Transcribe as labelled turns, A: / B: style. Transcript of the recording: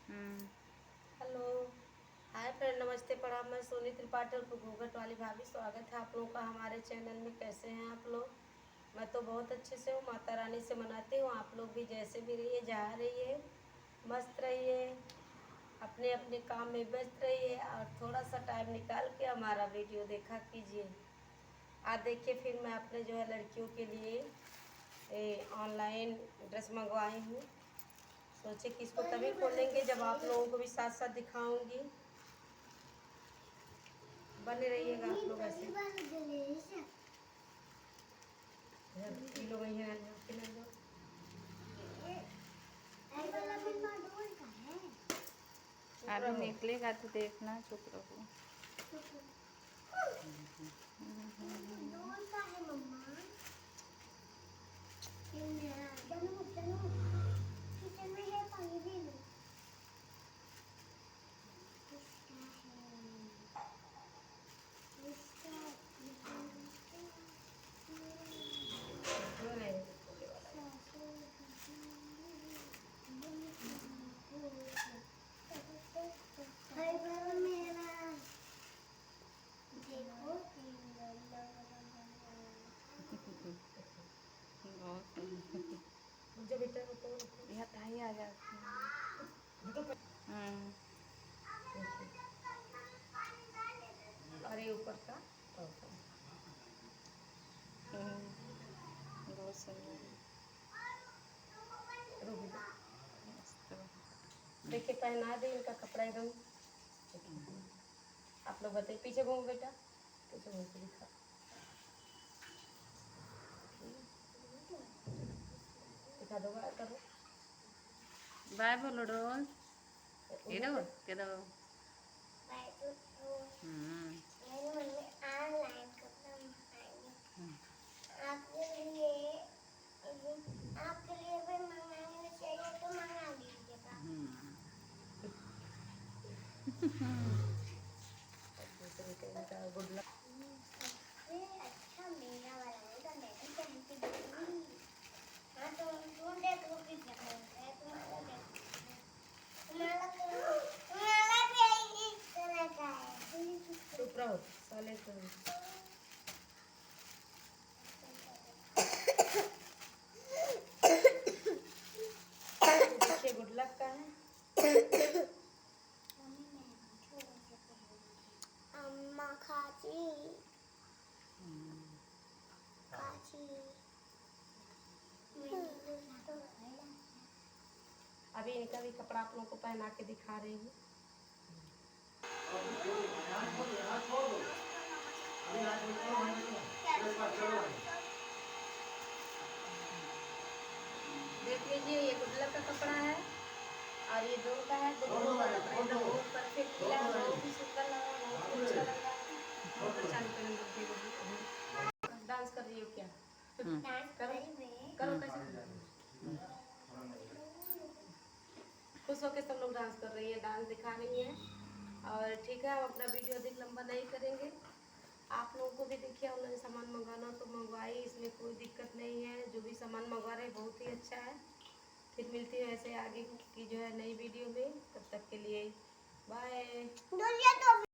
A: Hello, hi friend, नमस्ते प्रणाम। मैं सोनी त्रिपाठी और घूंघट वाली भाभी। स्वागत है आप लोगों का हमारे चैनल में। कैसे हैं आप लोग? मैं तो बहुत अच्छे से हूँ, माता रानी से मनाती हूँ। आप लोग भी जैसे भी रहिए, जहाँ रहिए मस्त रहिए, अपने अपने काम में व्यस्त रहिए और थोड़ा सा टाइम निकाल के हमारा वीडियो देखा कीजिए। आज देखिए, फिर मैं अपने जो है लड़कियों के लिए ऑनलाइन ड्रेस मंगवाई हूँ। सोचे कि इसको तभी खोलेंगे जब आप लोगों को भी साथ साथ दिखाऊंगी। बने रहिएगा आप लोग ऐसे।
B: अभी निकलेगा तो देखना, चुप रहो। यह ताई आ जाती है।
A: और ये ऊपर का
B: बहुत सुंदर
A: देखिए, पहना दे इनका कपड़ा एकदम। आप लोग बताइए, पीछे घूमो बेटा, पीछे घूम के दिखा। दिखा दो, बाय करो,
B: बाय बोलो रोल। इधर किधर?
C: आपके लिए भी मंगाना चाहिए तो मंगा लीजिएगा।
A: Good luck.
C: अच्छा मेरा वाला है तो मैं भी पहन के देखूंगी। हाँ तो तुम देखो कि क्या है, तुम्हारा देखो, तुम्हारा भी इस तरह का है।
A: चुप रहो साले तुम। देखिए, गुड लक का है।
C: अम्मा खाची खाची।
A: अभी इनका भी कपड़ा आप लोगों को पहना के दिखा रही हूँ। देख लीजिए, ये गुड लक का कपड़ा है और ये दो का है। दोनों का कपड़ा एकदम बहुत परफेक्ट किया है, बहुत ही सुंदर लगा, बहुत ही अच्छा लग रहा है। बहुत अच्छा डांस कर रही हो क्या? करो करो, कैसे खुश होकर सब लोग डांस कर रही है, डांस दिखा रही हैं। और ठीक है, हम अपना वीडियो अधिक लंबा नहीं करेंगे। आप लोगों को भी देखिए, ऑनलाइन सामान मंगाना तो मंगवाइए, इसमें कोई दिक्कत नहीं है। जो भी सामान मंगवा रहे हैं बहुत ही अच्छा है। फिर मिलती है ऐसे आगे की जो है नई वीडियो में। तब तक के लिए बाय।